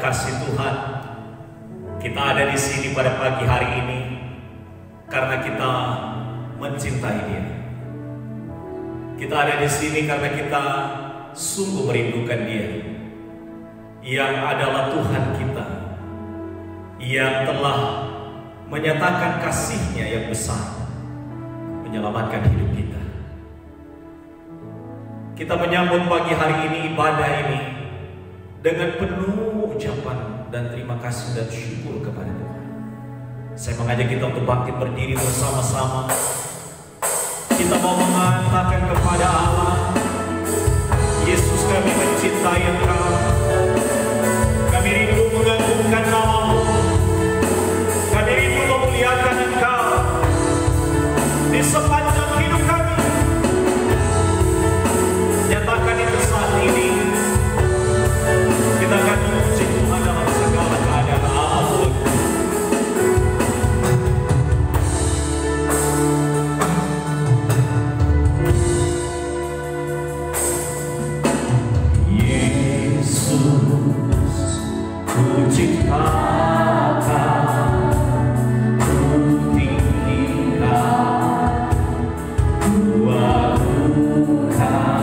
kasih Tuhan, kita ada di sini pada pagi hari ini karena kita mencintai Dia. Kita ada di sini karena kita sungguh merindukan Dia, yang adalah Tuhan kita, yang telah menyatakan kasih-Nya yang besar, menyelamatkan hidup kita. Kita menyambut pagi hari ini, ibadah ini, dengan penuh ucapan dan terima kasih dan syukur kepada Tuhan. Saya mengajak kita untuk bangkit berdiri bersama-sama. Kita mau mengatakan kepada Allah, Yesus, kami mencintai Engkau. Kami rindu mengagungkan nama-Mu. Kami rindu memuliakan Engkau di sepanjang hidup kami. Nyatakan itu saat ini. Kita akan memuji Tuhan dalam segala keadaan apapun. Yesus, ku ciptakan, ku tinggikan, ku agungkan.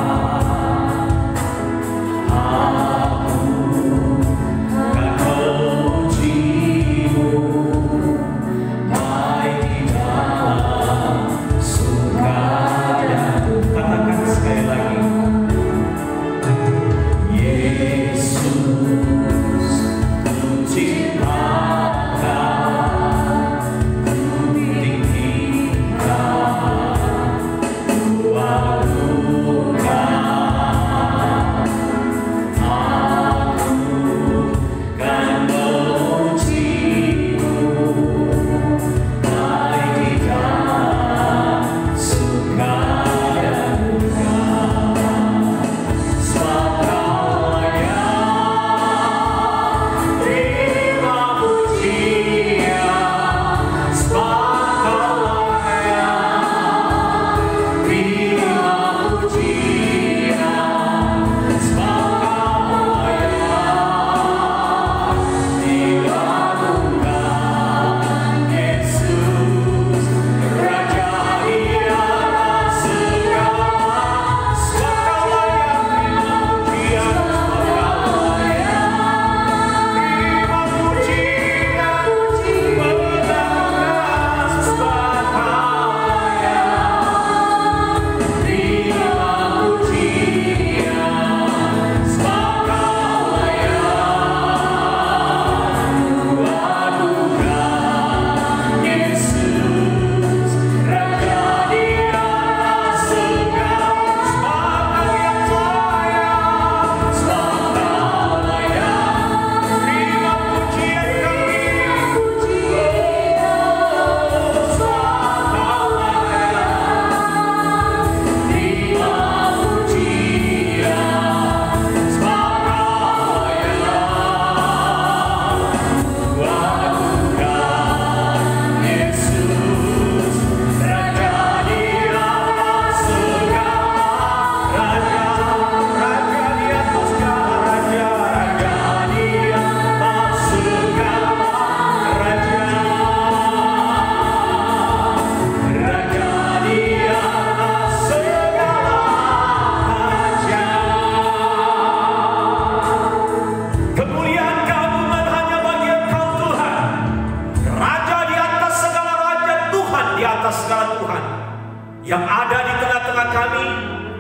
Yang ada di tengah-tengah kami,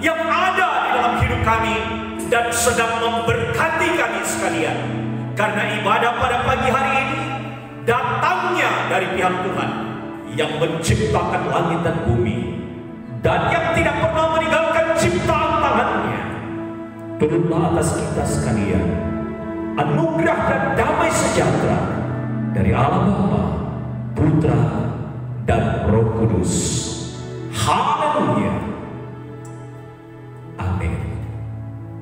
yang ada di dalam hidup kami, dan sedang memberkati kami sekalian. Karena ibadah pada pagi hari ini datangnya dari pihak Tuhan yang menciptakan langit dan bumi, dan yang tidak pernah meninggalkan ciptaan tangannya. Turunlah atas kita sekalian anugerah dan damai sejahtera dari Allah Bapa, Putra, dan Roh Kudus. Haleluya. Amin.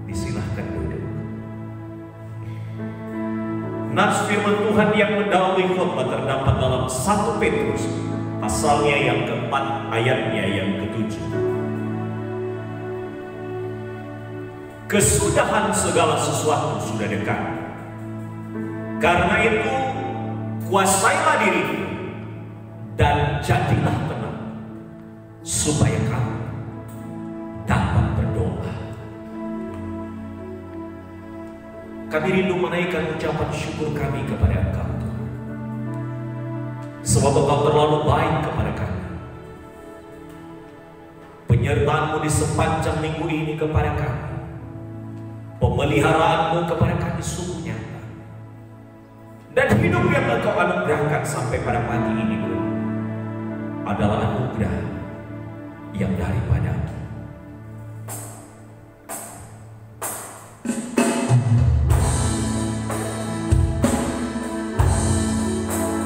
Disilahkan duduk. Nas firman Tuhan yang mendahului khotbah terdapat dalam 1 Petrus pasalnya yang keempat, ayatnya yang ke-7. Kesudahan segala sesuatu sudah dekat. Karena itu, kuasailah dirimu dan jadilah tenang, supaya kamu dapat berdoa. Kami rindu menaikkan ucapan syukur kami kepada Engkau, Tuhan. Sebab Engkau terlalu baik kepada kami. Penyertaan-Mu di sepanjang minggu ini kepada kami, pemeliharaan-Mu kepada kami sungguh nyata. Dan hidup yang Engkau anugerahkan sampai pada pagi ini pun adalah anugerah yang daripada-Mu.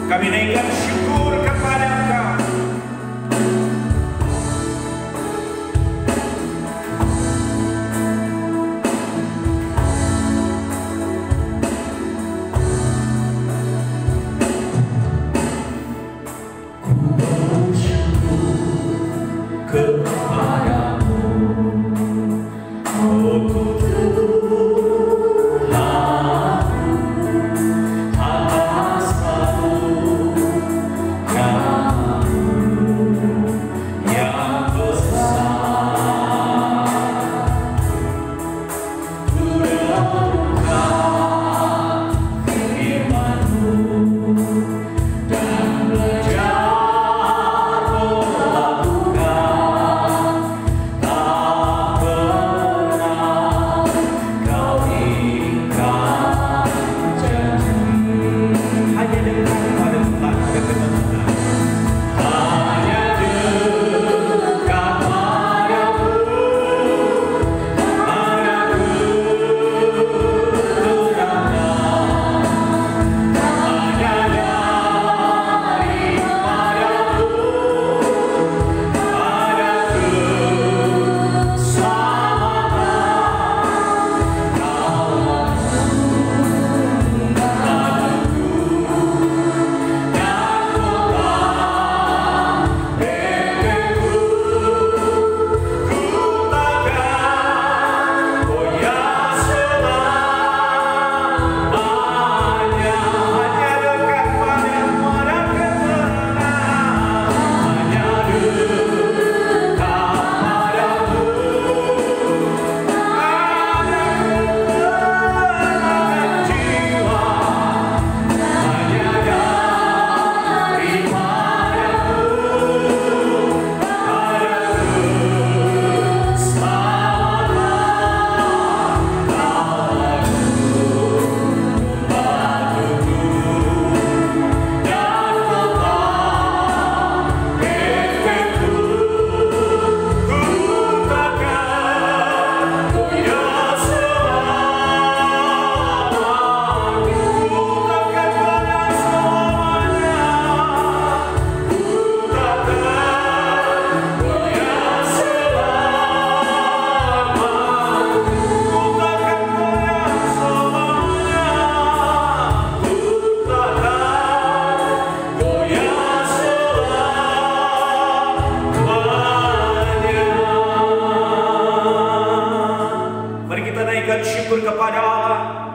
Kami naikkan syukur kepada Engkau.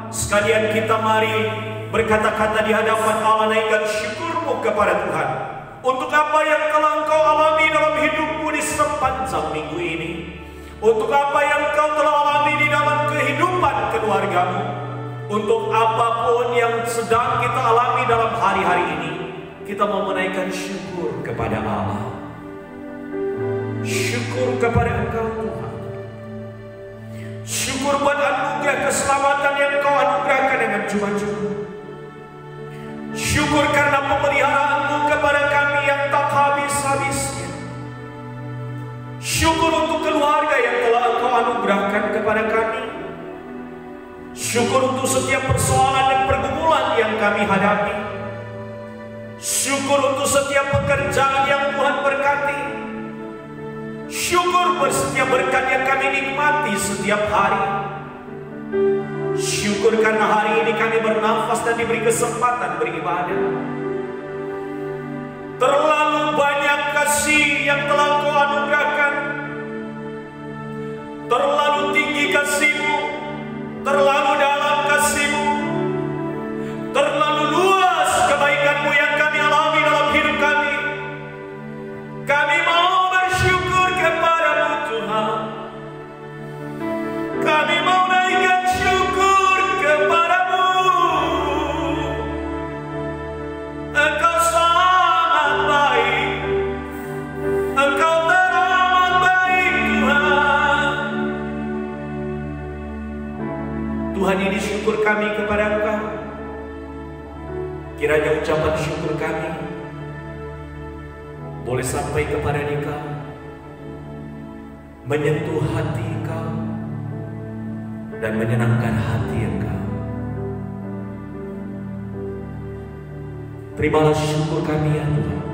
Sekalian kita mari berkata-kata di hadapan Allah, naikkan syukur-Mu kepada Tuhan untuk apa yang telah Engkau alami dalam hidup-Mu di sepanjang minggu ini, untuk apa yang Engkau telah alami di dalam kehidupan keluarga-Mu, untuk apapun yang sedang kita alami dalam hari-hari ini. Kita mau menaikkan syukur kepada Allah. Syukur kepada Engkau, Tuhan. Syukur buat anugerah keselamatan yang Kau anugerahkan dengan cuma-cuma. Syukur karena pemeliharaan-Mu kepada kami yang tak habis-habisnya. Syukur untuk keluarga yang telah Engkau anugerahkan kepada kami. Syukur untuk setiap persoalan dan pergumulan yang kami hadapi. Syukur untuk setiap pekerjaan yang Tuhan berkati. Syukur setiap berkat yang kami nikmati setiap hari. Syukur karena hari ini kami bernafas dan diberi kesempatan beribadah. Terlalu banyak kasih yang telah Kau anugerahkan. Terlalu tinggi kasih-Mu, terlalu dalam kasih-Mu, terlalu boleh sampai kepada engkau, menyentuh hati engkau, dan menyenangkan hati engkau. Terimalah syukur kami ya Tuhan.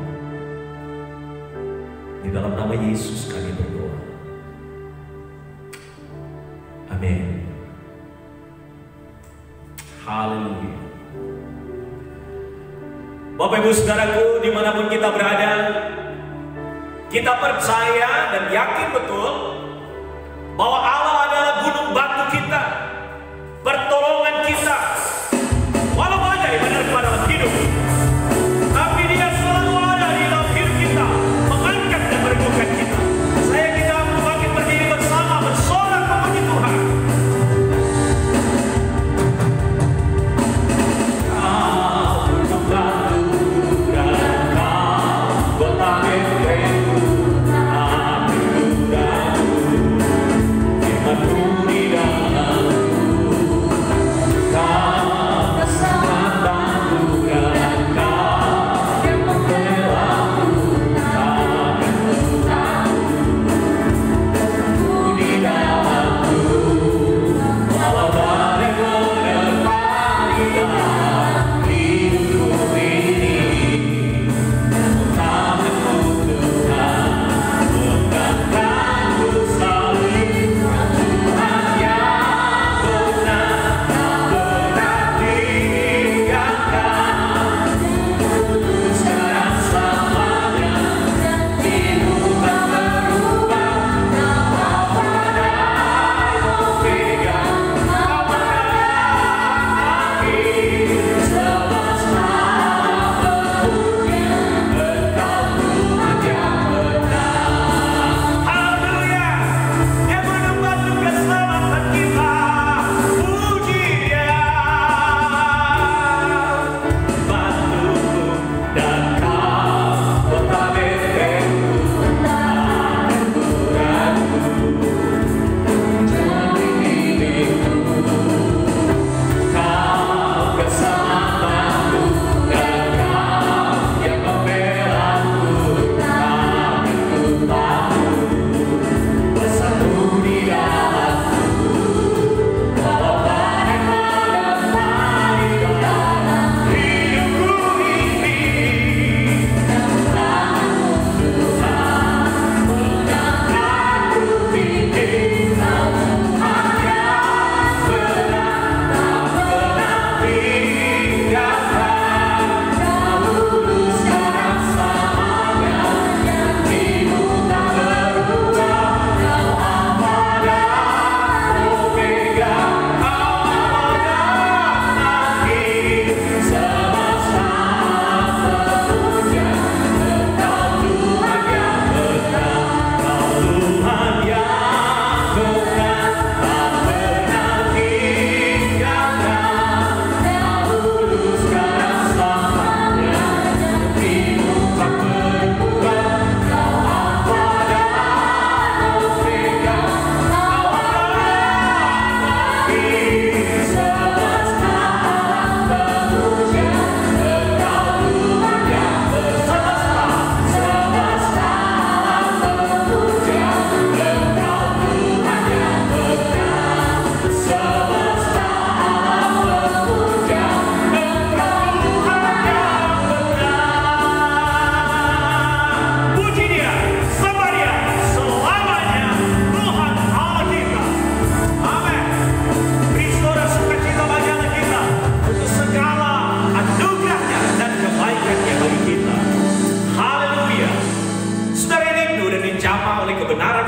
Di dalam nama Yesus kami berdoa. Amin. Haleluya. Bapak Ibu Saudaraku, dimanapun kita berada, kita percaya dan yakin betul bahwa Allah adalah gunung batu kita, pertolongan kita. Walau badai menerpa dalam hidup, tapi Dia selalu ada di dalam hidup kita, mengangkat dan meneguhkan kita. Saya kita bangkit berdiri bersama, bersorak memuji Tuhan.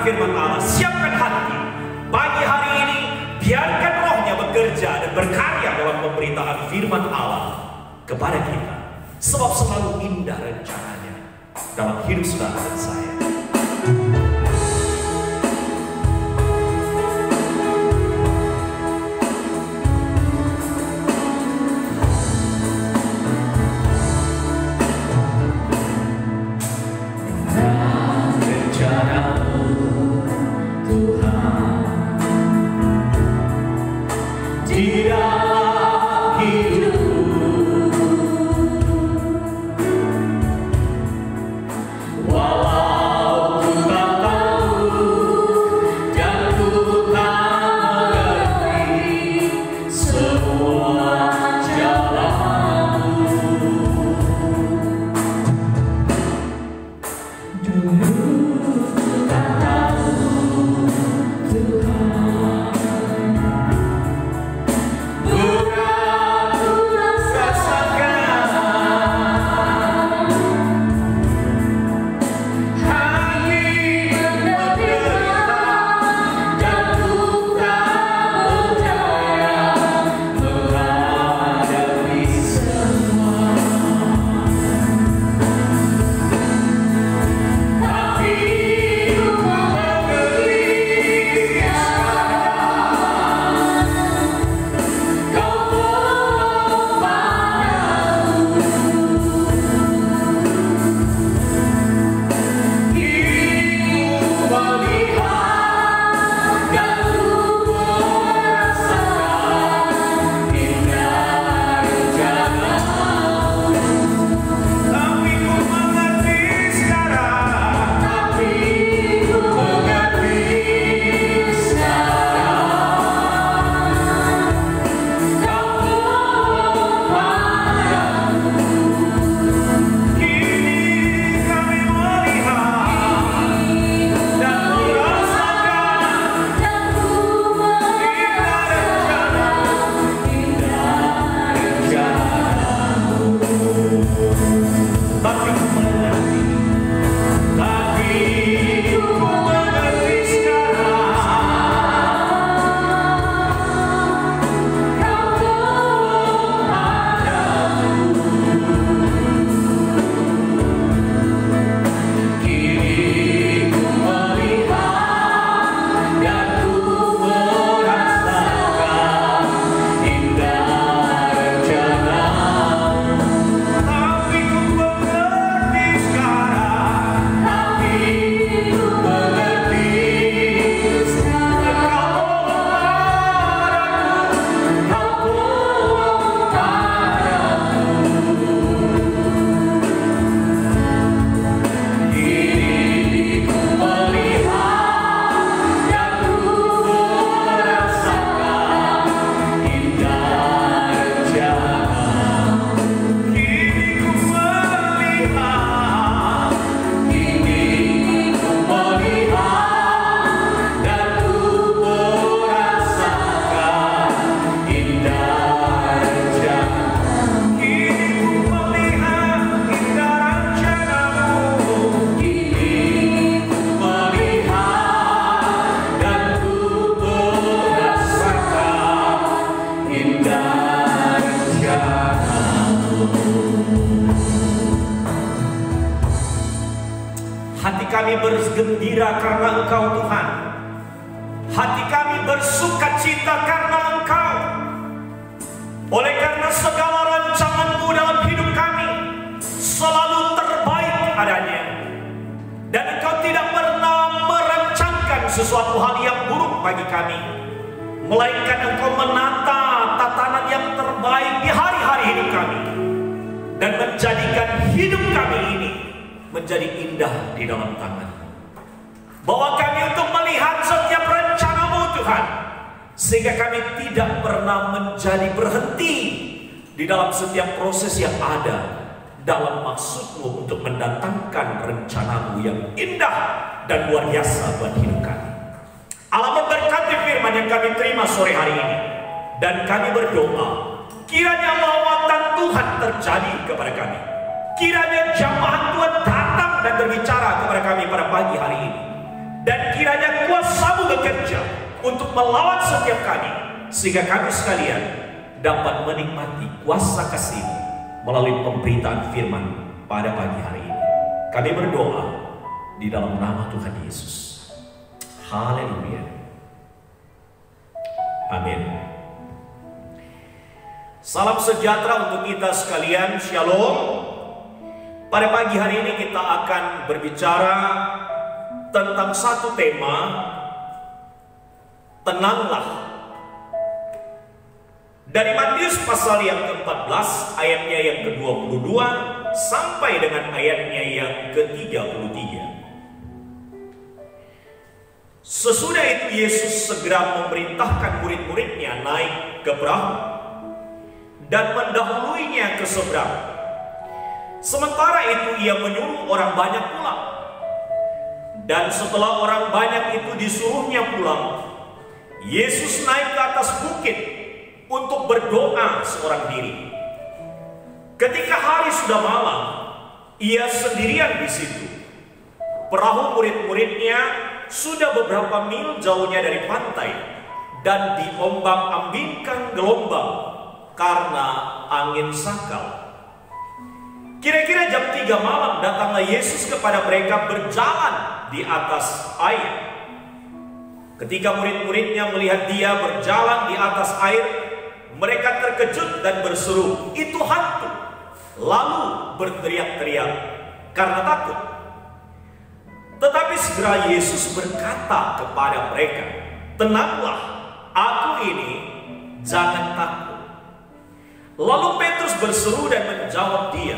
Firman Allah, siapkan hati pagi hari ini, biarkan rohnya bekerja dan berkarya dalam pemberitaan firman Allah kepada kita, sebab selalu indah rencananya dalam hidup saudara dan saya. kami bergembira karena Engkau Tuhan. Hati kami bersuka cita karena Engkau. Oleh karena segala rancangan-Mu dalam hidup kami selalu terbaik adanya. Dan Engkau tidak pernah merancangkan sesuatu hal yang buruk bagi kami, melainkan Engkau menata tatanan yang terbaik di hari-hari hidup kami, dan menjadikan hidup kami ini menjadi indah di dalam tangan. Bawa kami untuk melihat setiap rencana-Mu Tuhan, sehingga kami tidak pernah menjadi berhenti di dalam setiap proses yang ada dalam maksud-Mu untuk mendatangkan rencana-Mu yang indah dan luar biasa buat hidup kami. Allah memberkati firman yang kami terima sore hari ini, dan kami berdoa kiranya lawatan Tuhan terjadi kepada kami. Kiranya jamaah Tuhan datang dan berbicara kepada kami pada pagi hari ini, dan kiranya kuasa-Mu bekerja untuk melawat setiap kami, sehingga kami sekalian dapat menikmati kuasa kasih-Mu melalui pemberitaan firman pada pagi hari ini. Kami berdoa di dalam nama Tuhan Yesus. Haleluya. Amin. Salam sejahtera untuk kita sekalian. Shalom. Pada pagi hari ini kita akan berbicara tentang satu tema, tenanglah. Dari Matius pasal yang ke-14 ayatnya yang ke-22 sampai dengan ayatnya yang ke-33. Sesudah itu Yesus segera memerintahkan murid-muridnya naik ke perahu dan mendahuluinya ke seberang. Sementara itu ia menyuruh orang banyak pulang. Dan setelah orang banyak itu disuruhnya pulang, Yesus naik ke atas bukit untuk berdoa seorang diri. Ketika hari sudah malam, ia sendirian di situ. Perahu murid-muridnya sudah beberapa mil jauhnya dari pantai dan diombang-ambingkan gelombang karena angin sakal. Kira-kira jam 3 malam datanglah Yesus kepada mereka berjalan di atas air. Ketika murid-muridnya melihat dia berjalan di atas air, mereka terkejut dan berseru, "Itu hantu!" Lalu berteriak-teriak karena takut. Tetapi segera Yesus berkata kepada mereka, "Tenanglah, aku ini, jangan takut." Lalu Petrus berseru dan menjawab dia,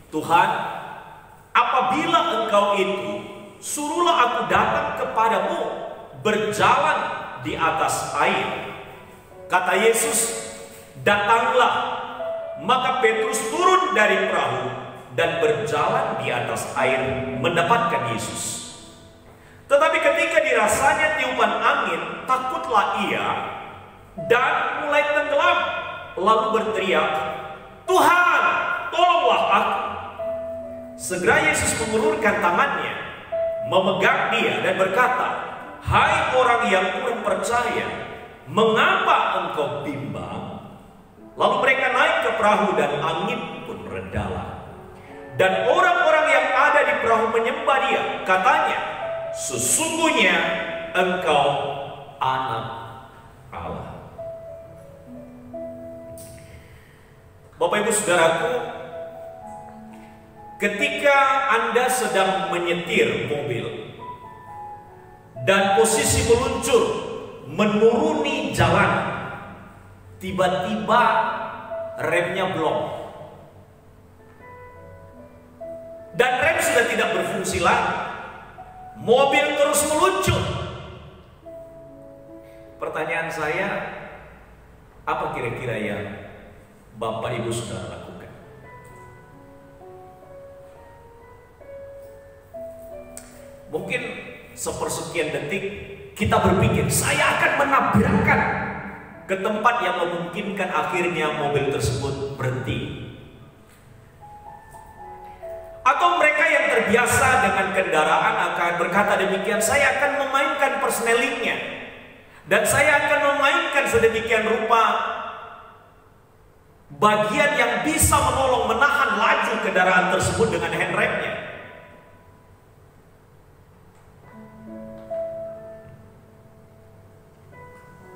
"Tuhan, apabila Engkau itu, suruhlah aku datang kepadamu berjalan di atas air." Kata Yesus, "Datanglah." Maka Petrus turun dari perahu dan berjalan di atas air mendapatkan Yesus. Tetapi ketika dirasanya tiupan angin, takutlah ia dan mulai tenggelam, lalu berteriak, "Tuhan, tolonglah aku." Segera Yesus mengulurkan tangannya, memegang dia dan berkata, "Hai orang yang kurang percaya, mengapa engkau bimbang?" Lalu mereka naik ke perahu dan angin pun redalah. Dan orang-orang yang ada di perahu menyembah dia. Katanya, "Sesungguhnya engkau anak Allah." Bapak Ibu Saudaraku, ketika Anda sedang menyetir mobil dan posisi meluncur menuruni jalan, tiba-tiba remnya blong dan rem sudah tidak berfungsi lagi, mobil terus meluncur. Pertanyaan saya, apa kira-kira yang Bapak Ibu sudah lakukan? Mungkin sepersekian detik kita berpikir, saya akan menabrakkan ke tempat yang memungkinkan akhirnya mobil tersebut berhenti. Atau mereka yang terbiasa dengan kendaraan akan berkata demikian, "Saya akan memainkan persnelingnya dan saya akan memainkan sedemikian rupa bagian yang bisa menolong menahan laju kendaraan tersebut dengan handremnya."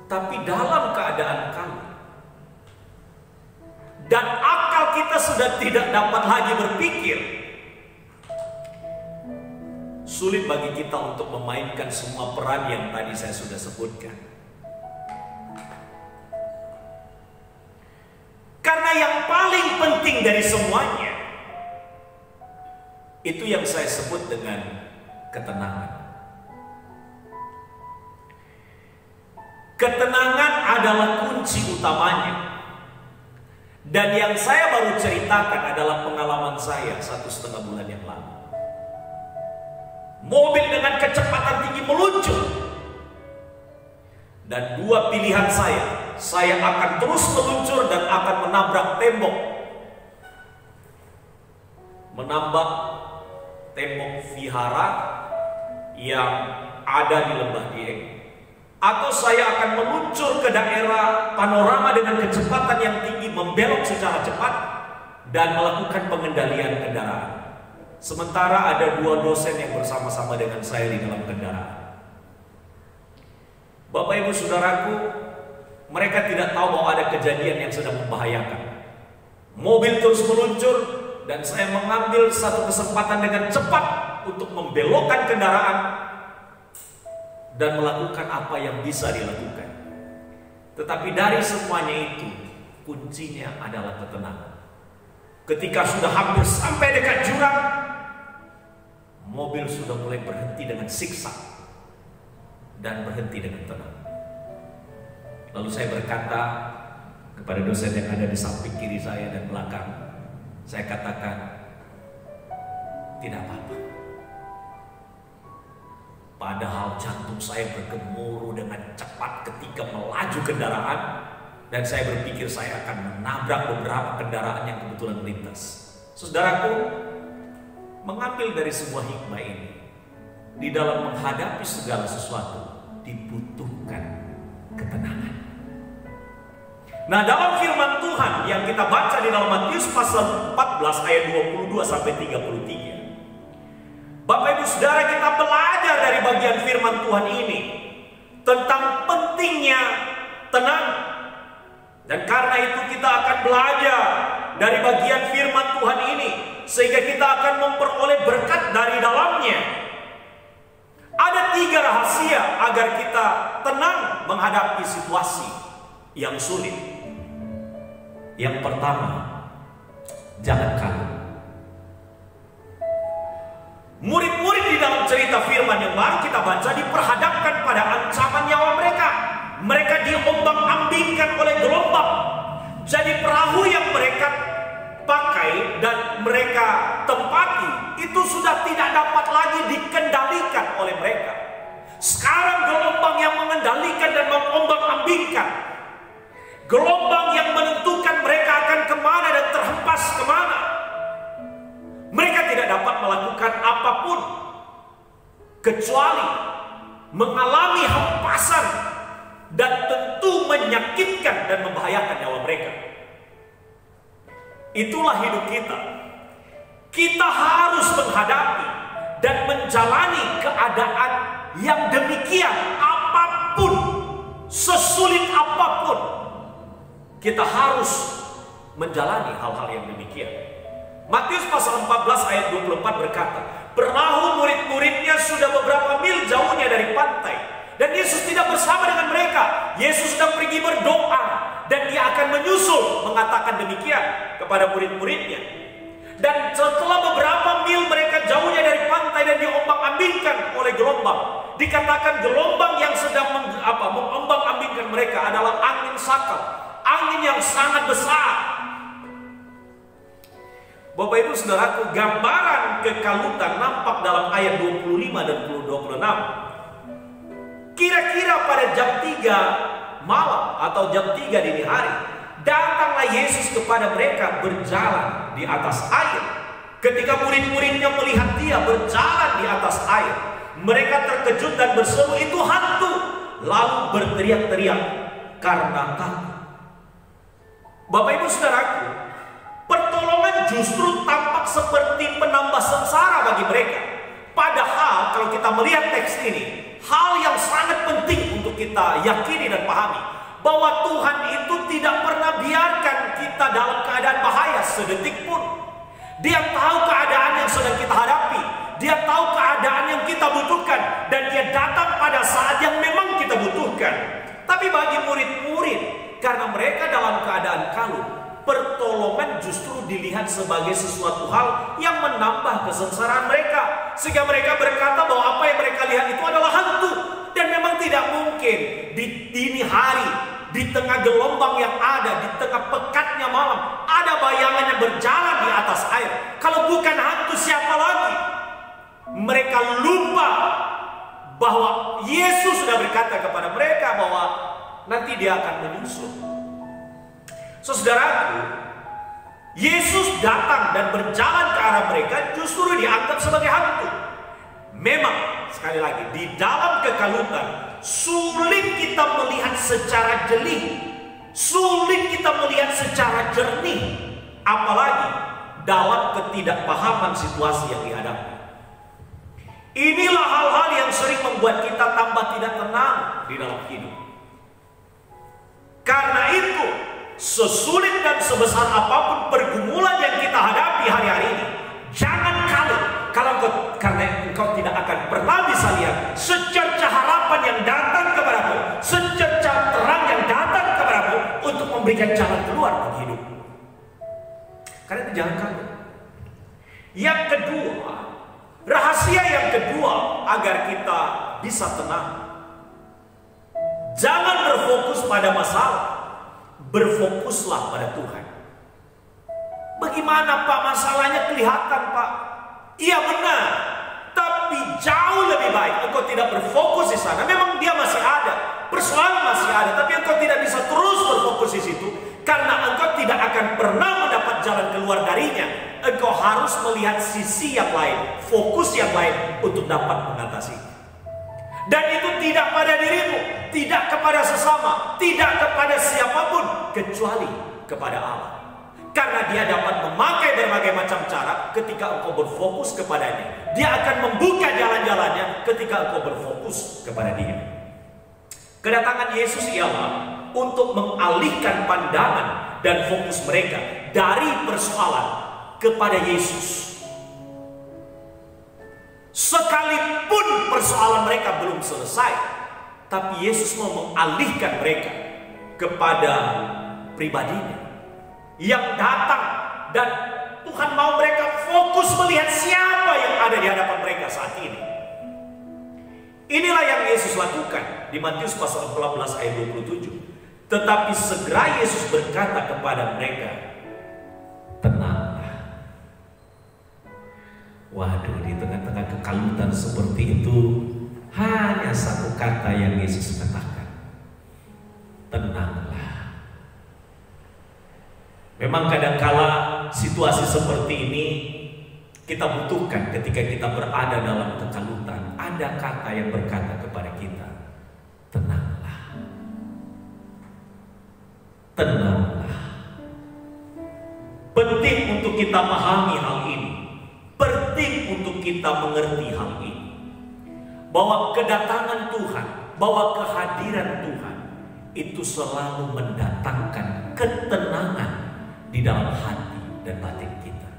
Tapi dalam keadaan kami dan akal kita sudah tidak dapat lagi berpikir, sulit bagi kita untuk memainkan semua peran yang tadi saya sudah sebutkan. Karena yang paling penting dari semuanya, itu yang saya sebut dengan ketenangan. Ketenangan adalah kunci utamanya. Dan yang saya baru ceritakan adalah pengalaman saya 1,5 bulan yang lalu. Mobil dengan kecepatan tinggi meluncur. Dan dua pilihan saya akan terus meluncur dan akan menabrak tembok. Menambah tembok vihara yang ada di Lembah Dieng. Atau saya akan meluncur ke daerah panorama dengan kecepatan yang tinggi, membelok secara cepat dan melakukan pengendalian kendaraan. Sementara ada dua dosen yang bersama-sama dengan saya di dalam kendaraan. Bapak Ibu Saudaraku, mereka tidak tahu bahwa ada kejadian yang sedang membahayakan. Mobil terus meluncur dan saya mengambil satu kesempatan dengan cepat untuk membelokkan kendaraan dan melakukan apa yang bisa dilakukan. Tetapi dari semuanya itu, kuncinya adalah ketenangan. Ketika sudah hampir sampai dekat jurang, mobil sudah mulai berhenti dengan siksa dan berhenti dengan tenang. Lalu saya berkata kepada dosen yang ada di samping kiri saya dan belakang, saya katakan, tidak apa-apa. Padahal jantung saya bergemuruh dengan cepat ketika melaju kendaraan, dan saya berpikir saya akan menabrak beberapa kendaraan yang kebetulan melintas. Saudaraku, mengambil dari sebuah hikmah ini, di dalam menghadapi segala sesuatu dibutuhkan ketenangan. Nah, dalam firman Tuhan yang kita baca di dalam Matius pasal 14 ayat 22 sampai 33. Bapak Ibu Saudara, kita belajar dari bagian firman Tuhan ini tentang pentingnya tenang. Dan karena itu kita akan belajar dari bagian firman Tuhan ini, sehingga kita akan memperoleh berkat dari dalamnya. Ada 3 rahasia agar kita tenang menghadapi situasi yang sulit. Yang pertama, jangan kalut. Murid-murid di dalam cerita firman yang baru kita baca diperhadapkan pada ancaman nyawa mereka. Mereka diombang-ambingkan oleh gelombang. Jadi perahu yang mereka pakai dan mereka tempati itu sudah tidak dapat lagi dikendalikan oleh mereka. Sekarang gelombang yang mengendalikan dan mengombang-ambingkan. Gelombang yang menentukan mereka akan kemana dan terhempas kemana. Mereka tidak dapat melakukan apapun kecuali mengalami hempasan dan tentu menyakitkan dan membahayakan nyawa mereka. Itulah hidup kita. Kita harus menghadapi dan menjalani keadaan yang demikian, apapun, sesulit apapun. Kita harus menjalani hal-hal yang demikian. Matius pasal 14 ayat 24 berkata, perahu murid-muridnya sudah beberapa mil jauhnya dari pantai. Dan Yesus tidak bersama dengan mereka. Yesus sedang pergi berdoa. Dan dia akan menyusul, mengatakan demikian kepada murid-muridnya. Dan setelah beberapa mil mereka jauhnya dari pantai dan diombang-ambingkan oleh gelombang. Dikatakan gelombang yang sedang mengombang-ambingkan mereka adalah angin sakal. Angin yang sangat besar. Bapak Ibu Saudaraku, gambaran kekalutan nampak dalam ayat 25 dan 26. Kira-kira pada jam 3 malam atau jam 3 dini hari, datanglah Yesus kepada mereka berjalan di atas air. Ketika murid-muridnya melihat dia berjalan di atas air, mereka terkejut dan berseru, itu hantu. Lalu berteriak-teriak karena takut. Bapak Ibu Saudaraku, pertolongan justru tampak seperti penambah sengsara bagi mereka. Padahal kalau kita melihat teks ini, hal yang sangat penting untuk kita yakini dan pahami, bahwa Tuhan itu tidak pernah biarkan kita dalam keadaan bahaya sedetik pun. Dia tahu keadaan yang sedang kita hadapi. Dia tahu keadaan yang kita butuhkan. Dan dia datang pada saat yang memang kita butuhkan. Tapi bagi murid-murid, karena mereka dalam keadaan kalut, pertolongan justru dilihat sebagai sesuatu hal yang menambah kesengsaraan mereka. Sehingga mereka berkata bahwa apa yang mereka lihat itu adalah hantu. Dan memang tidak mungkin di dini hari, di tengah gelombang yang ada, di tengah pekatnya malam, ada bayangan yang berjalan di atas air. Kalau bukan hantu, siapa lagi? Mereka lupa bahwa Yesus sudah berkata kepada mereka bahwa nanti dia akan menyusul. Saudaraku, Yesus datang dan berjalan ke arah mereka justru dianggap sebagai hantu. Memang, sekali lagi, di dalam kekalutan sulit kita melihat secara jeli, sulit kita melihat secara jernih, apalagi dalam ketidakpahaman situasi yang dihadapi. Inilah hal-hal yang sering membuat kita tambah tidak tenang di dalam hidup. Karena itu, sesulit dan sebesar apapun pergumulan yang kita hadapi hari-hari ini, jangan kalut karena engkau tidak akan pernah bisa lihat secercah harapan yang datang kepadamu, secercah terang yang datang kepadamu untuk memberikan jalan keluar bagi hidup. Karena itu Tapi jangan kaget. Yang kedua, rahasia yang kedua agar kita bisa tenang. Jangan berfokus pada masalah, berfokuslah pada Tuhan. Bagaimana Pak masalahnya kelihatan Pak? Iya benar, tapi jauh lebih baik engkau tidak berfokus di sana. Memang dia masih ada, persoalan masih ada, tapi engkau tidak bisa terus berfokus di situ karena engkau tidak akan pernah mendapat jalan keluar darinya. Engkau harus melihat sisi yang lain, fokus yang lain untuk dapat mengatasi. Dan itu tidak pada dirimu, tidak kepada sesama, tidak kepada siapapun kecuali kepada Allah. Karena dia dapat memakai berbagai macam cara ketika engkau berfokus kepadanya. Dia akan membuka jalan-jalannya ketika engkau berfokus kepada dia. Kedatangan Yesus ialah untuk mengalihkan pandangan dan fokus mereka dari persoalan kepada Yesus. Sekalipun persoalan mereka belum selesai, tapi Yesus mau mengalihkan mereka kepada pribadinya yang datang, dan Tuhan mau mereka fokus melihat siapa yang ada di hadapan mereka saat ini. Inilah yang Yesus lakukan di Matius pasal 14 ayat 27. Tetapi segera Yesus berkata kepada mereka, tenanglah. Waduh, di tengah-tengah kekalutan seperti itu, hanya satu kata yang Yesus katakan, tenanglah. Memang kadangkala situasi seperti ini kita butuhkan ketika kita berada dalam kekalutan. Ada kata yang berkata kepada kita, tenanglah. Tenanglah. Penting untuk kita pahami hal ini. Penting untuk kita mengerti hal ini. Bahwa kedatangan Tuhan, bahwa kehadiran Tuhan itu selalu mendatangkan ketenangan di dalam hati dan batin kita.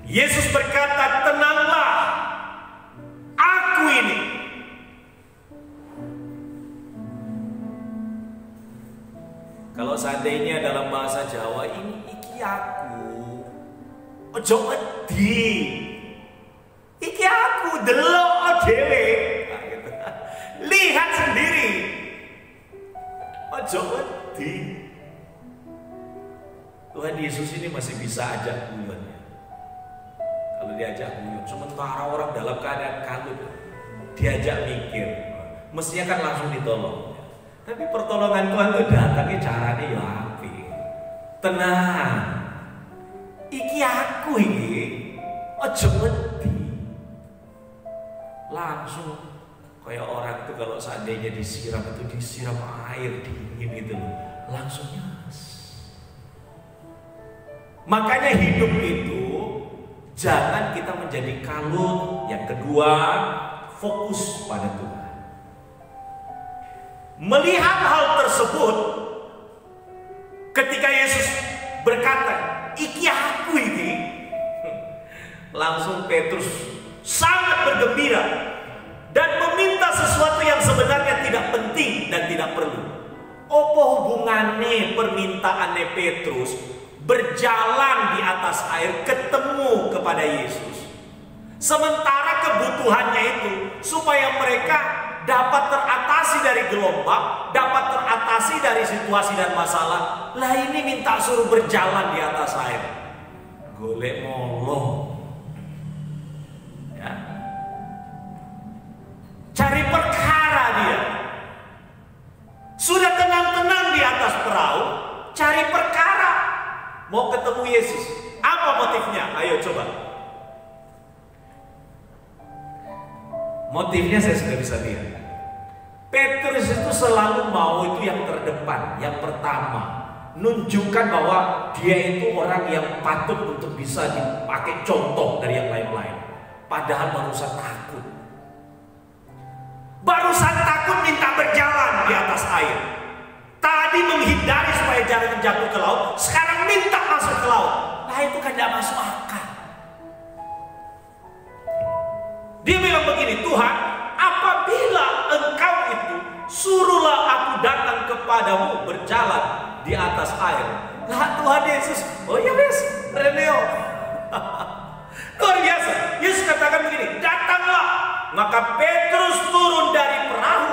Yesus berkata, tenanglah, aku ini. Kalau seandainya dalam bahasa Jawa, ini iki aku, ojo wedi, iki aku delok dhewe, lihat sendiri, ojo wedi. Tuhan Yesus ini masih bisa ajak guyon. Kalau diajak guyon, sementara orang dalam keadaan kalut, diajak mikir, mestinya kan langsung ditolong. Tapi pertolongan Tuhan itu datangnya caranya ya api. Tenang, iki aku ini, ojo wedi. Langsung kayak orang itu kalau seandainya disiram air dingin gitu loh, langsung nyas. Makanya hidup itu jangan kita menjadi kalut. Yang kedua, fokus pada Tuhan. Melihat hal tersebut, ketika Yesus berkata, iki aku ini, langsung Petrus sangat bergembira dan meminta sesuatu yang sebenarnya tidak penting dan tidak perlu. Apa hubungannya permintaannya Petrus berjalan di atas air ketemu kepada Yesus? Sementara kebutuhannya itu supaya mereka dapat teratasi dari gelombang, dapat teratasi dari situasi dan masalah. Lah ini minta suruh berjalan di atas air. Golek molong. Ya. Cari perkara dia. Sudah tenang-tenang di atas perahu, cari perkara. Mau ketemu Yesus. Apa motifnya? Ayo coba. Motifnya saya sudah bisa lihat. Petrus itu selalu mau itu yang terdepan, yang pertama. Nunjukkan bahwa dia itu orang yang patut untuk bisa dipakai contoh dari yang lain-lain. Padahal barusan takut. Barusan takut minta berjalan di atas air. Tadi menghindari supaya jangan jatuh ke laut, sekarang minta masuk ke laut. Nah itu kan tidak masuk akal. Dia bilang begini, Tuhan, apabila engkau itu suruhlah aku datang kepadamu berjalan di atas air. Lah Tuhan Yesus, oh ya wes, Reneo. Luar biasa. Yesus katakan begini, datanglah. Maka Petrus turun dari perahu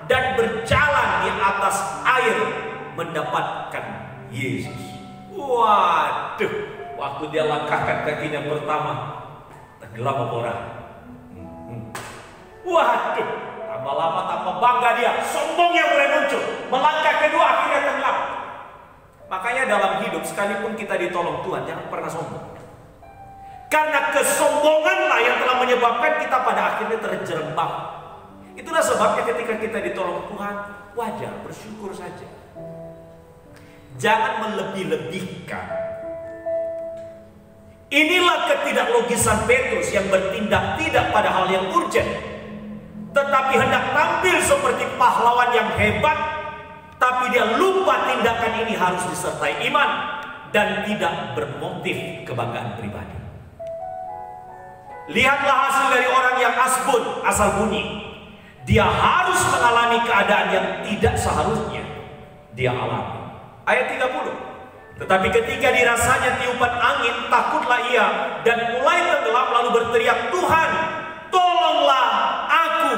dan berjalan di atas air mendapatkan Yesus. Waduh, waktu dia langkahkan kakinya pertama, tenggelam orang. Waduh, tambah lama tambah bangga dia, sombongnya mulai muncul. Melangkah kedua akhirnya tenggelam. Makanya dalam hidup sekalipun kita ditolong Tuhan, jangan pernah sombong. Karena kesombonganlah yang telah menyebabkan kita pada akhirnya terjerembab. Itulah sebabnya ketika kita ditolong Tuhan, wajar, bersyukur saja. Jangan melebih-lebihkan. Inilah ketidaklogisan Petrus yang bertindak tidak pada hal yang urgent, tetapi hendak tampil seperti pahlawan yang hebat, tapi dia lupa tindakan ini harus disertai iman dan tidak bermotif kebanggaan pribadi. Lihatlah hasil dari orang yang asbun, asal bunyi. Dia harus mengalami keadaan yang tidak seharusnya dia alami. Ayat 30. Tetapi ketika dirasanya tiupan angin, takutlah ia dan mulai tenggelam lalu berteriak, Tuhan, tolonglah aku.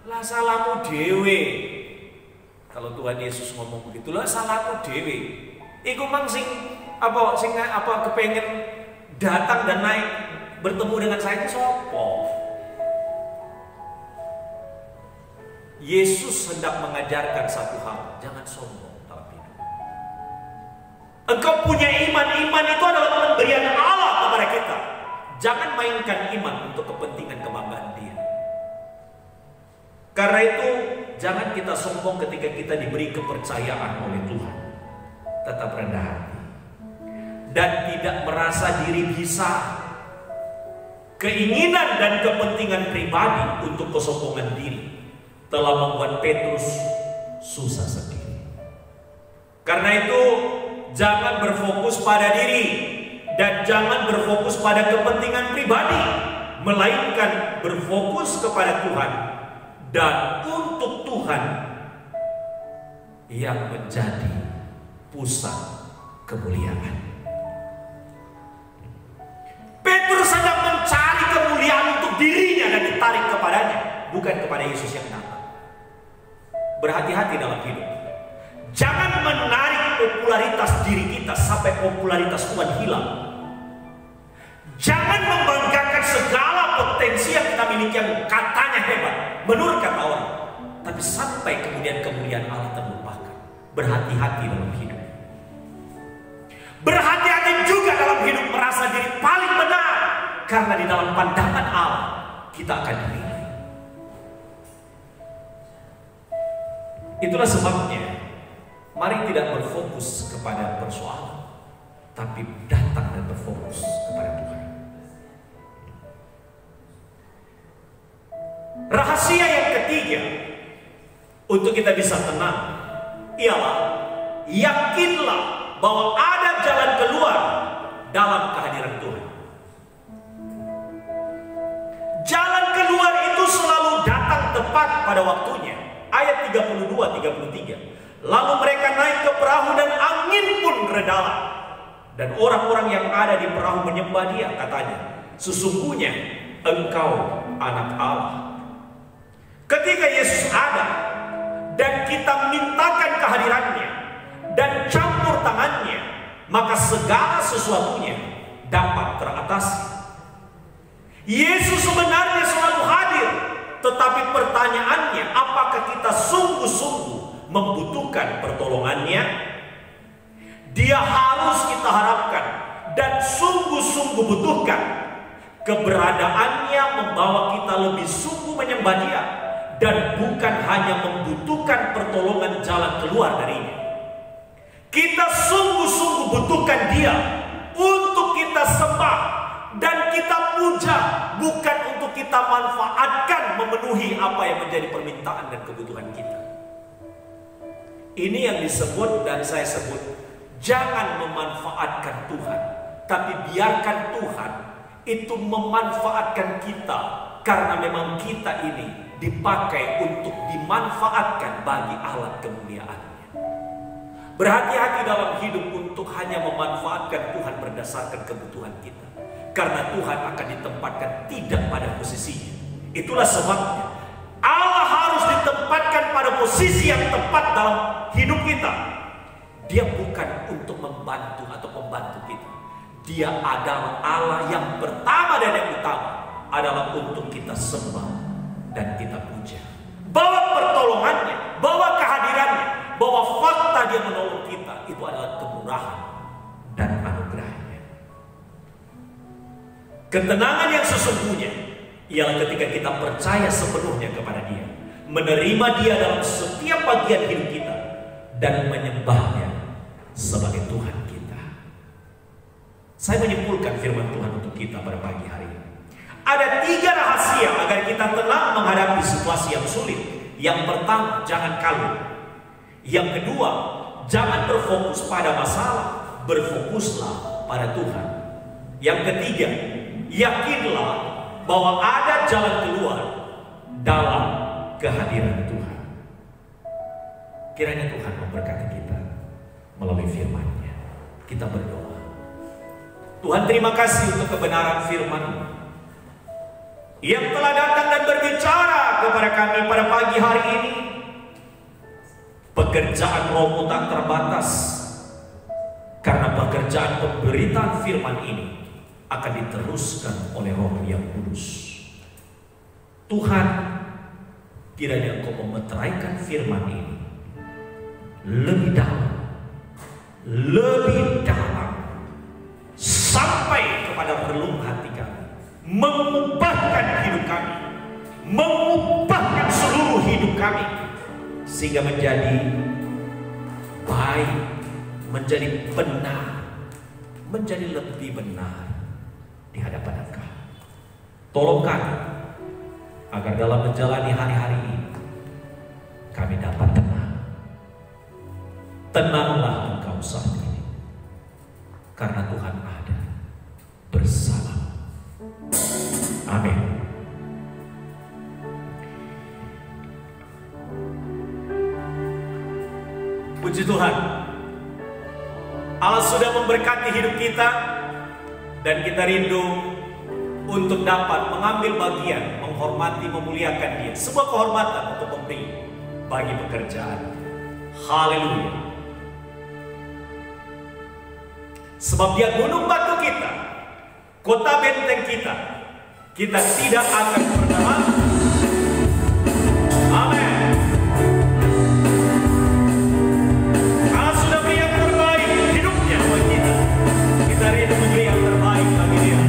Lah salahmu dewe. Kalau Tuhan Yesus ngomong begitu, lah salahmu dewe. Iku mang sing kepengen datang dan naik bertemu dengan saya itu sopo. Yesus hendak mengajarkan satu hal, jangan sombong dalam hidup. Engkau punya iman, iman itu adalah pemberian Allah kepada kita. Jangan mainkan iman untuk kepentingan kebanggaan dia. Karena itu jangan kita sombong ketika kita diberi kepercayaan oleh Tuhan. Tetap rendah hati dan tidak merasa diri bisa. Keinginan dan kepentingan pribadi untuk kesombongan diri telah membuat Petrus susah sendiri. Karena itu jangan berfokus pada diri dan jangan berfokus pada kepentingan pribadi, melainkan berfokus kepada Tuhan dan untuk Tuhan yang menjadi pusat kemuliaan. Petrus sedang mencari kemuliaan untuk dirinya dan ditarik kepadanya, bukan kepada Yesus yang datang. Berhati-hati dalam hidup. Jangan menarik popularitas diri kita sampai popularitas Tuhan hilang. Jangan membanggakan segala potensi yang kita miliki yang katanya hebat menurut kata orang, tapi sampai kemudian kemuliaan Allah terlupakan. Berhati-hati dalam hidup. Berhati-hati juga dalam hidup merasa diri paling benar, karena di dalam pandangan Allah kita akan dinilai. Itulah sebabnya mari tidak berfokus kepada persoalan, tapi datang dan berfokus kepada Tuhan. Rahasia yang ketiga untuk kita bisa tenang ialah yakinlah bahwa ada jalan keluar dalam kehadiran Tuhan. Jalan keluar itu selalu datang tepat pada waktunya. Ayat 32-33. Lalu mereka naik ke perahu dan angin pun redalah. Dan orang-orang yang ada di perahu menyembah dia, katanya, sesungguhnya engkau anak Allah. Ketika Yesus ada dan kita mintakan kehadirannya dan campur tangannya, maka segala sesuatunya dapat teratasi. Yesus sebenarnya selalu hadir, tetapi pertanyaannya, apakah kita sungguh-sungguh membutuhkan pertolongannya? Dia harus kita harapkan dan sungguh-sungguh butuhkan. Keberadaannya membawa kita lebih sungguh menyembah dia dan bukan hanya membutuhkan pertolongan jalan keluar darinya. Kita sungguh-sungguh butuhkan dia untuk kita sembah dan kita puja, bukan untuk kita manfaatkan memenuhi apa yang menjadi permintaan dan kebutuhan kita. Ini yang disebut dan saya sebut, jangan memanfaatkan Tuhan, tapi biarkan Tuhan itu memanfaatkan kita, karena memang kita ini dipakai untuk dimanfaatkan bagi alat kemuliaan. Berhati-hati dalam hidup untuk hanya memanfaatkan Tuhan berdasarkan kebutuhan kita. Karena Tuhan akan ditempatkan tidak pada posisinya. Itulah sebabnya Allah harus ditempatkan pada posisi yang tepat dalam hidup kita. Dia bukan untuk membantu atau pembantu kita. Dia adalah Allah yang pertama dan yang utama adalah untuk kita sembah dan kita puja. Bahwa pertolongannya, bahwa kehadirannya, bahwa fakta dia menolong kita itu adalah kemurahan dan anugerahnya. Ketenangan yang sesungguhnya ialah ketika kita percaya sepenuhnya kepada Dia, menerima Dia dalam setiap bagian hidup kita, dan menyembahnya sebagai Tuhan kita. Saya menyimpulkan firman Tuhan untuk kita pada pagi hari ini. Ada 3 rahasia agar kita tenang menghadapi situasi yang sulit. Yang pertama, jangan kalut. Yang kedua, jangan berfokus pada masalah, berfokuslah pada Tuhan. Yang ketiga, yakinlah bahwa ada jalan keluar dalam kehadiran Tuhan. Kiranya Tuhan memberkati kita melalui firman-Nya. Kita berdoa. Tuhan, terima kasih untuk kebenaran firman-Mu yang telah datang dan berbicara kepada kami pada pagi hari ini. Pekerjaan Roh-Mu tak terbatas, karena pekerjaan pemberitaan firman ini akan diteruskan oleh Roh yang Kudus. Tuhan, kiranya Engkau memeteraikan firman ini lebih dalam, sampai kepada relung hati kami, mengubahkan hidup kami, mengubahkan seluruh hidup kami, sehingga menjadi baik, menjadi benar, menjadi lebih benar di hadapan Engkau. Tolong kami agar dalam menjalani hari-hari ini kami dapat tenang. Tenanglah Engkau saat ini, karena Tuhan ada bersama. Amin. Puji Tuhan, Allah sudah memberkati hidup kita, dan kita rindu untuk dapat mengambil bagian, menghormati, memuliakan Dia. Sebuah kehormatan untuk memberi bagi pekerjaan. Haleluya. Sebab Dia gunung batu kita, kota benteng kita, kita tidak akan pernah malu. Amin. Allah sudah beri yang terbaik hidupnya buat kita. Kita rindu memberi yang terbaik bagi Dia.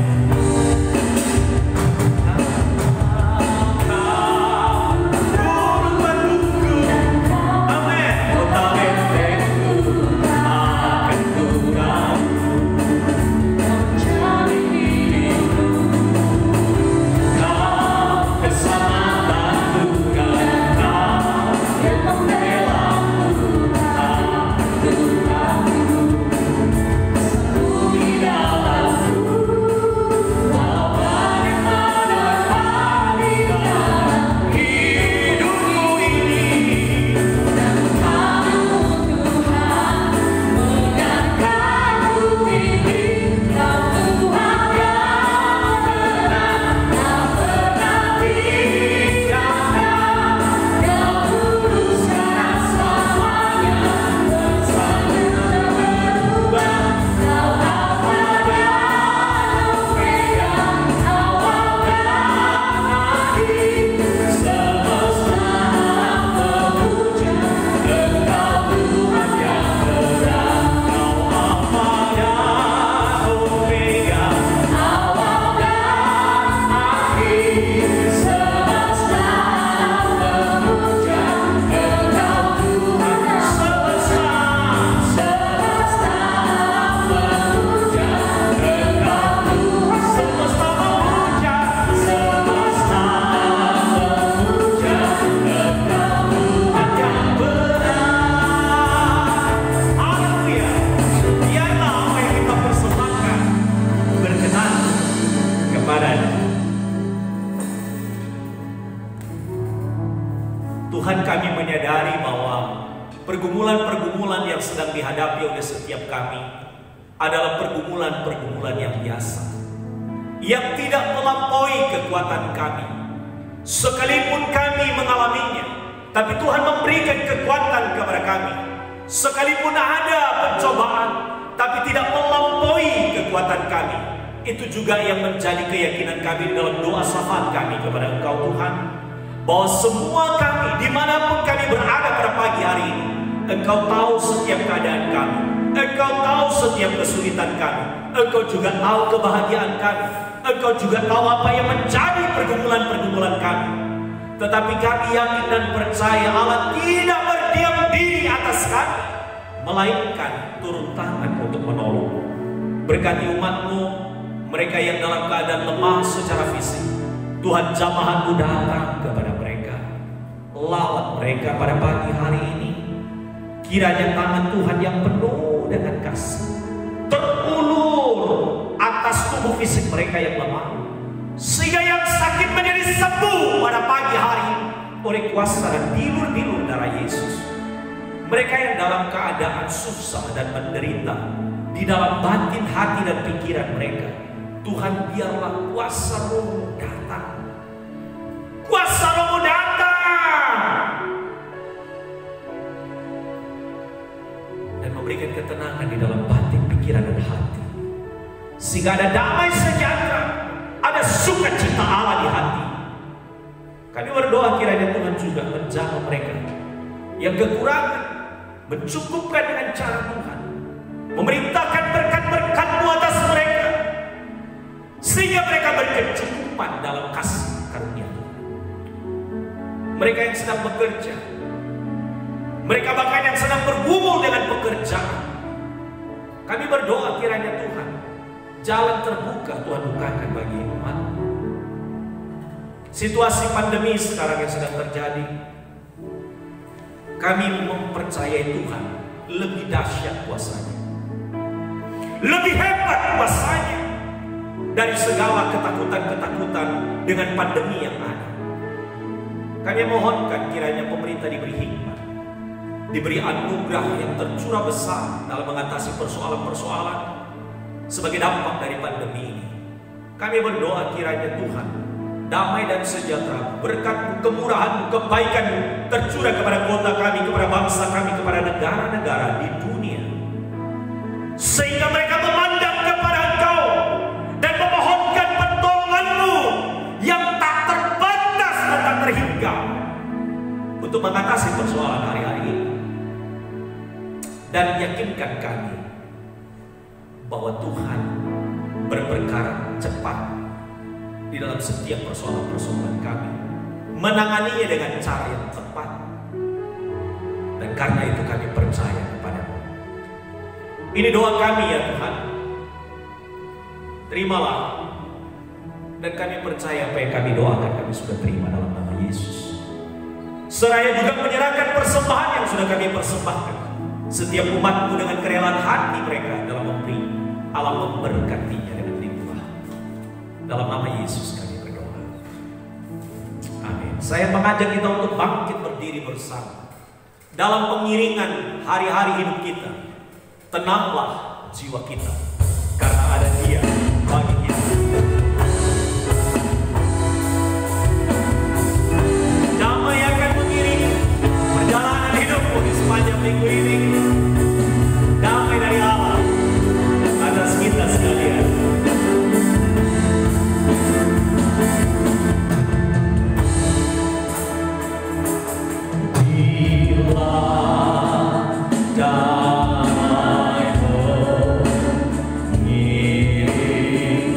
Tuhan, kami menyadari bahwa pergumulan-pergumulan yang sedang dihadapi oleh setiap kami adalah pergumulan-pergumulan yang biasa, yang tidak melampaui kekuatan kami. Sekalipun kami mengalaminya, tapi Tuhan memberikan kekuatan kepada kami. Sekalipun ada pencobaan, tapi tidak melampaui kekuatan kami. Itu juga yang menjadi keyakinan kami dalam doa syafaat kami kepada Engkau Tuhan, bahwa semua kami, dimanapun kami berada pada pagi hari ini, Engkau tahu setiap keadaan kami, Engkau tahu setiap kesulitan kami, Engkau juga tahu kebahagiaan kami, Engkau juga tahu apa yang menjadi pergumulan-pergumulan kami. Tetapi kami yakin dan percaya Allah tidak berdiam diri atas kami, melainkan turun tangan untuk menolong. Berkati umat-Mu, mereka yang dalam keadaan lemah secara fisik, Tuhan jamahan-Mu datang kepada mereka, lawat mereka pada pagi hari ini. Kiranya tangan Tuhan yang penuh dengan kasih terulur atas tubuh fisik mereka yang lemah, sehingga yang sakit menjadi sembuh pada pagi hari oleh kuasa dan bilur-bilur darah Yesus. Mereka yang dalam keadaan susah dan menderita di dalam batin hati dan pikiran mereka, Tuhan biarlah kuasa Roh-Mu datang. Kuasa Roh-Mu datang dan memberikan ketenangan di dalam batin, pikiran dan hati, sehingga ada damai sejahtera, ada sukacita Allah di hati. Kami berdoa kiranya Tuhan juga menjaga mereka yang kekurangan, mencukupkan dengan cara Tuhan, memerintahkan berkat-berkat-Mu atas mereka, sehingga mereka berkecukupan dalam kasih karunia Tuhan. Mereka yang sedang bekerja, mereka bahkan yang sedang bergumul dengan pekerjaan, kami berdoa kiranya Tuhan, jalan terbuka Tuhan bukakan bagi umat. Situasi pandemi sekarang yang sedang terjadi, kami mempercayai Tuhan lebih dahsyat kuasanya, lebih hebat kuasanya dari segala ketakutan-ketakutan dengan pandemi yang ada. Kami mohonkan kiranya pemerintah diberi hikmat, diberi anugerah yang tercurah besar dalam mengatasi persoalan-persoalan sebagai dampak dari pandemi ini. Kami berdoa kiranya Tuhan, damai dan sejahtera, berkat-Mu, kemurahan-Mu, kebaikan-Mu tercurah kepada kota kami, kepada bangsa kami, kepada negara-negara di dunia, sehingga mereka memandang kepada Engkau dan memohonkan pertolongan-Mu yang tak terbatas dan tak terhingga untuk mengatasi persoalan hari-hari ini. Dan yakinkan kami bahwa Tuhan berperkara cepat di dalam setiap persoalan-persoalan kami, menanganinya dengan cara yang tepat. Dan karena itu kami percaya kepada-Mu. Ini doa kami ya Tuhan, terimalah. Dan kami percaya apa yang kami doakan kami sudah terima dalam nama Yesus. Seraya juga menyerahkan persembahan yang sudah kami persembahkan. Setiap umat-Mu dengan kerelaan hati mereka dalam memberi, Allah memberkatinya dengan limpah. Dalam nama Yesus kami berdoa. Amin. Saya mengajak kita untuk bangkit berdiri bersama dalam pengiringan hari-hari hidup kita. Tenanglah jiwa kita, karena ada Dia bagi kita. Damai akan mengiringi perjalanan hidupmu di sepanjang minggu ini. Damai dari Allah atas kita sekalian. Damai, oh, ngiring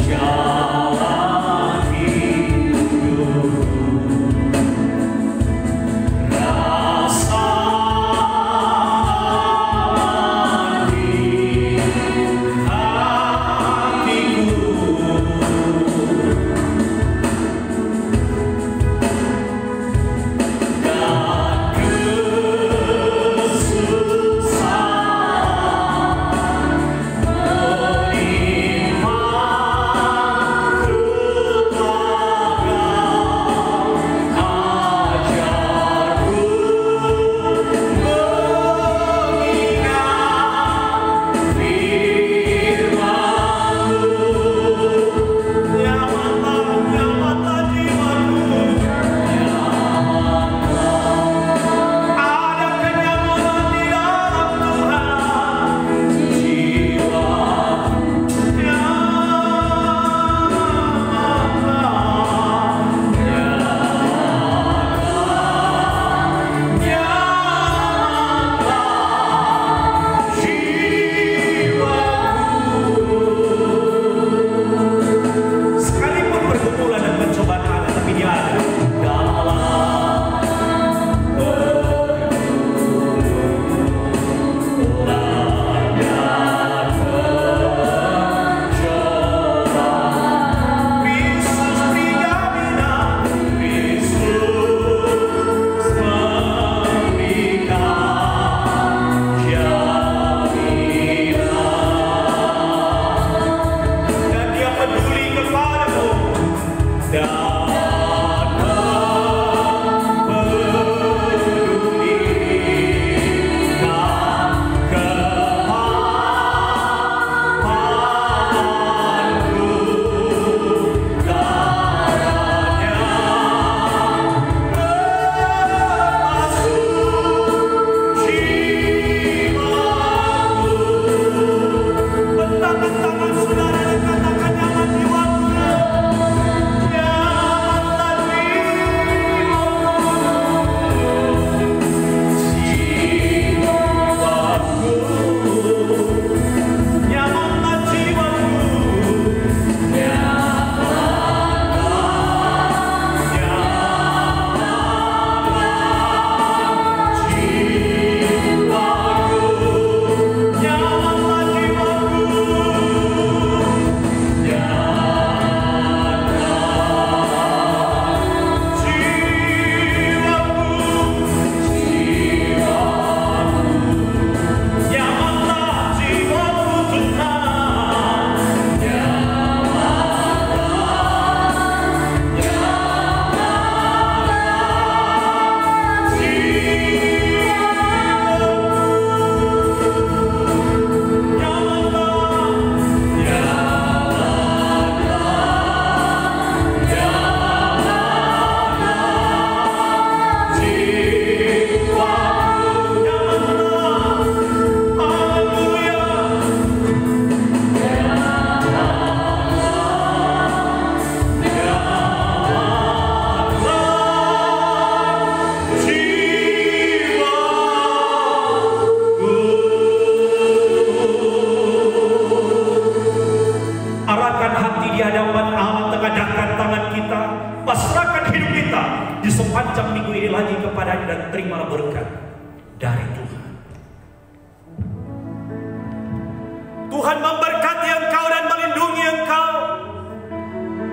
Tuhan memberkati engkau dan melindungi engkau.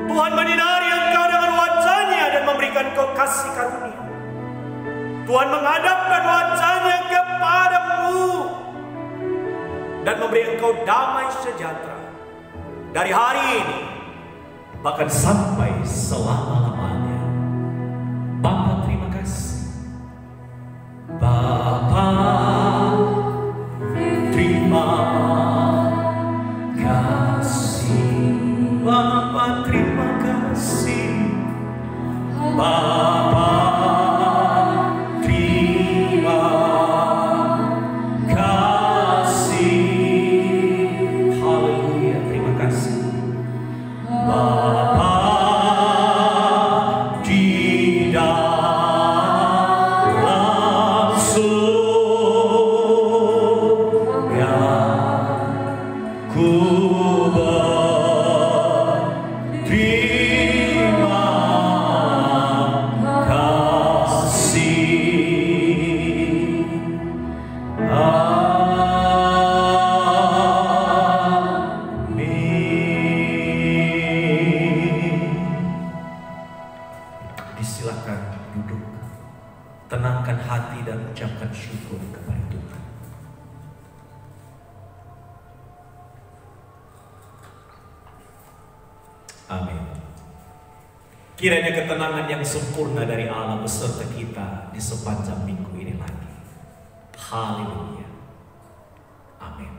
Tuhan menyinari engkau dengan wajah-Nya dan memberikan engkau kasih karunia. Tuhan menghadapkan wajah-Nya kepadamu dan memberi engkau damai sejahtera dari hari ini bahkan sampai selama-lamanya. Bapa, terima kasih. Bapa, terima kasih. Bapa, terima kasih. Bapa, terima kasih. Haleluya, terima kasih. Bapa di dalam surga, ku berterima kasih. Silakan duduk, tenangkan hati dan ucapkan syukur kepada Tuhan. Amin. Kiranya ketenangan yang sempurna dari Allah beserta kita di sepanjang minggu ini lagi. Haleluya. Amin.